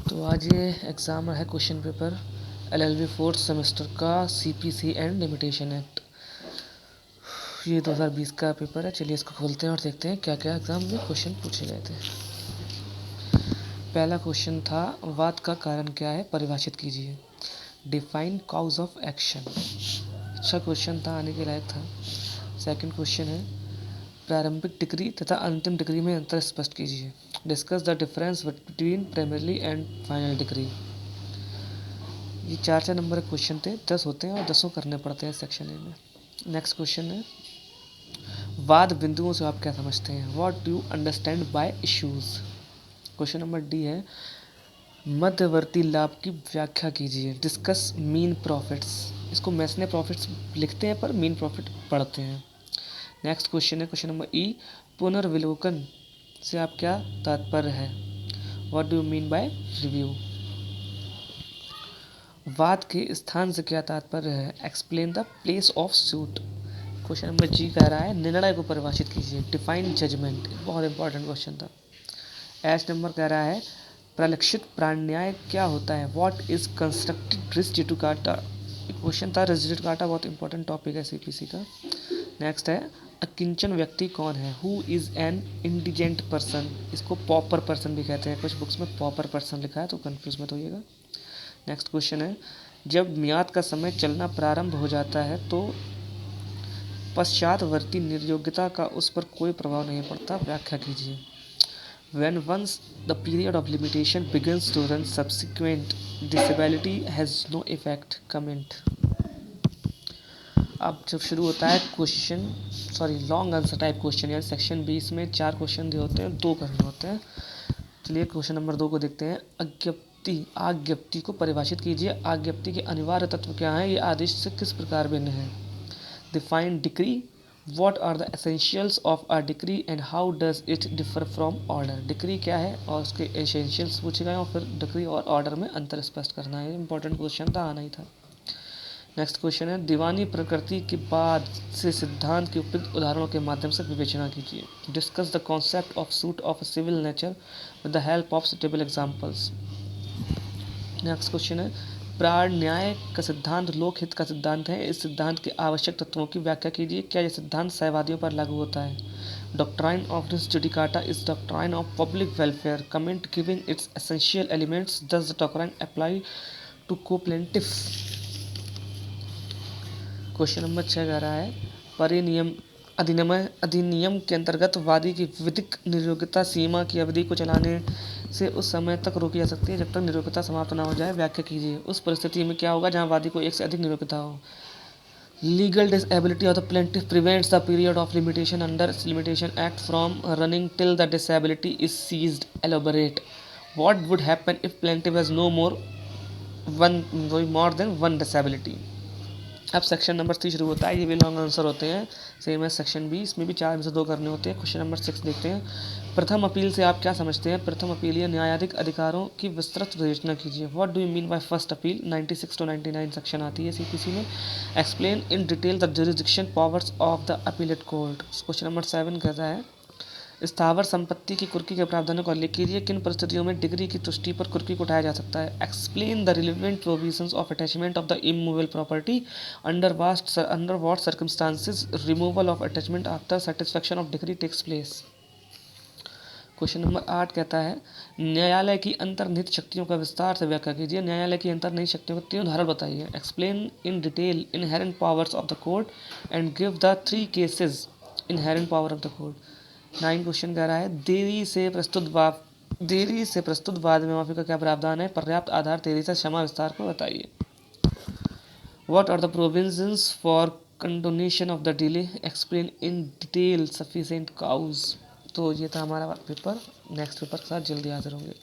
तो आज ये एग्ज़ाम है question paper LLB fourth semester का सीपीसी एंड लिमिटेशन एक्ट। ये 2020 का पेपर है। चलिए इसको खोलते हैं और देखते हैं क्या क्या एग्ज़ाम में क्वेश्चन पूछे गए थे। पहला क्वेश्चन था वाद का कारण क्या है, परिभाषित कीजिए। Define cause of action. अच्छा क्वेश्चन था, आने के लायक था। सेकंड क्वेश्चन है प्रारंभिक डिग्री तथा अंतिम डिग्री में अंतर स्पष्ट कीजिए। Discuss the difference between primary and final decree. ये 4 नंबर के क्वेश्चन थे, 10 होते हैं और 10 करने पड़ते हैं सेक्शन ए में। नेक्स्ट क्वेश्चन है वाद बिंदुओं से आप क्या समझते हैं। What do you understand by issues. Question number D है मध्यवर्ती लाभ की व्याख्या कीजिए। Discuss mean profits. इसको मैसने प्रॉफिट्स लिखते हैं पर मीन प्रॉफिट पढ़ते हैं। नेक्स्ट क्वेश्चन है क्वेश्चन नंबर ई पुनर्विलोकन से आप क्या तात्पर्य है। What do you mean by review. वाद के स्थान से क्या तात्पर्य है। Explain the place of suit. Question number G कह रहा है निर्णय को परिभाषित कीजिए। Define judgement. बहुत इंपॉर्टेंट क्वेश्चन था। एच नंबर कह रहा है प्रलक्षित प्राणन्याय क्या होता है। What is constructed res judicata. Question था रिस जुडिकाटा बहुत इंपॉर्टेंट टॉपिक है सीपीसी का। नेक्स्ट है अकिंचन व्यक्ति कौन है। Who is an indigent person. इसको पॉपर पर्सन भी कहते हैं, कुछ बुक्स में पॉपर पर्सन लिखा है तो कंफ्यूज मत होइएगा। नेक्स्ट क्वेश्चन है जब म्याद का समय चलना प्रारंभ हो जाता है तो पश्चातवर्ती निर्योग्यता का उस पर कोई प्रभाव नहीं पड़ता। व्याख्या कीजिए। When once the period of limitation begins to run, subsequent disability has no effect. Comment. अब जब शुरू होता है लॉन्ग आंसर टाइप क्वेश्चन, यानी सेक्शन 20 में 4 क्वेश्चन दिए होते हैं, 2 करने होते हैं। चलिए क्वेश्चन नंबर 2 को देखते हैं। आज्ञप्ति को परिभाषित कीजिए। आज्ञप्ति के अनिवार्य तत्व क्या हैं, ये आदेश से किस प्रकार भिन्न है। Define decree. What are the essentials of a decree and how does it differ from order। Decree क्या है और उसके एसेंशियल्स पूछे गए और फिर डिक्री और ऑर्डर में अंतर स्पष्ट करना है। इंपॉर्टेंट क्वेश्चन था, आना ही था। नेक्स्ट क्वेश्चन है दीवानी प्रकृति के बाद से सिद्धांत के उपयुक्त उदाहरणों के माध्यम से विवेचना कीजिए। Discuss the concept of suit of civil nature with the help of suitable examples. Next question है प्राण न्याय का सिद्धांत लोकहित का सिद्धांत है। इस सिद्धांत के आवश्यक तत्वों की व्याख्या कीजिए। क्या यह सिद्धांत सायवादियों पर लागू होता है। Doctrine of res judicata is doctrine of public welfare. Comment giving its essential elements. Does the doctrine apply to co plaintiff. Question number 6 कह रहा है परिनियम अधिनियम के अंतर्गत वादी की विधिक निर्योग्यता सीमा की अवधि को चलाने से उस समय तक रोकी जा सकती है जब तक निर्योग्यता समाप्त ना हो जाए। व्याख्या कीजिए। उस परिस्थिति में क्या होगा जहां वादी को एक से अधिक निर्योग्यता हो। Legal disability of the plaintiff prevents the period of limitation under limitation act from running till the disability is ceased. Elaborate. What would happen if plaintiff has no more than one disability. अब section number 3 शुरू होता है। ये भी long answer होते हैं, same है section 20 में भी 4 में से 2 करने होते हैं। क्वेश्चन नंबर 6 देखते हैं। प्रथम अपील से आप क्या समझते हैं। प्रथम अपील या न्यायाधिक अधिकारों की विस्तृत विवेचना कीजिए। What do you mean by first appeal. 96 to 99 section आती है सीपीसी में। Explain in detail the jurisdiction powers of the appellate court. Question number 7 कहता है स्थावर संपत्ति की कुर्की के प्रावधानों का उल्लेख कीजिए। किन परिस्थितियों में डिग्री की तुष्टि पर कुर्की को उठाया जा सकता है। Explain the relevant provisions of attachment of the immovable property under what circumstances removal of attachment after satisfaction of decree takes place. Question number 8 कहता है न्यायालय की अंतर्निहित शक्तियों का विस्तार से व्याख्या कीजिए। न्यायालय की अंतर्निहित शक्तियों का 3 उदाहरण बताइए। Explain in detail inherent powers of the court and give the 3 cases inherent power of the court. 9 question कह रहा है देरी से प्रस्तुत वाद में माफी का क्या प्रावधान है। पर्याप्त आधार देरी से क्षमा विस्तार को बताइए। What are the provisions for condonation of the delay. Explain in detail sufficient cause. तो ये था हमारा पेपर। नेक्स्ट पेपर के साथ जल्दी हाजिर होंगे।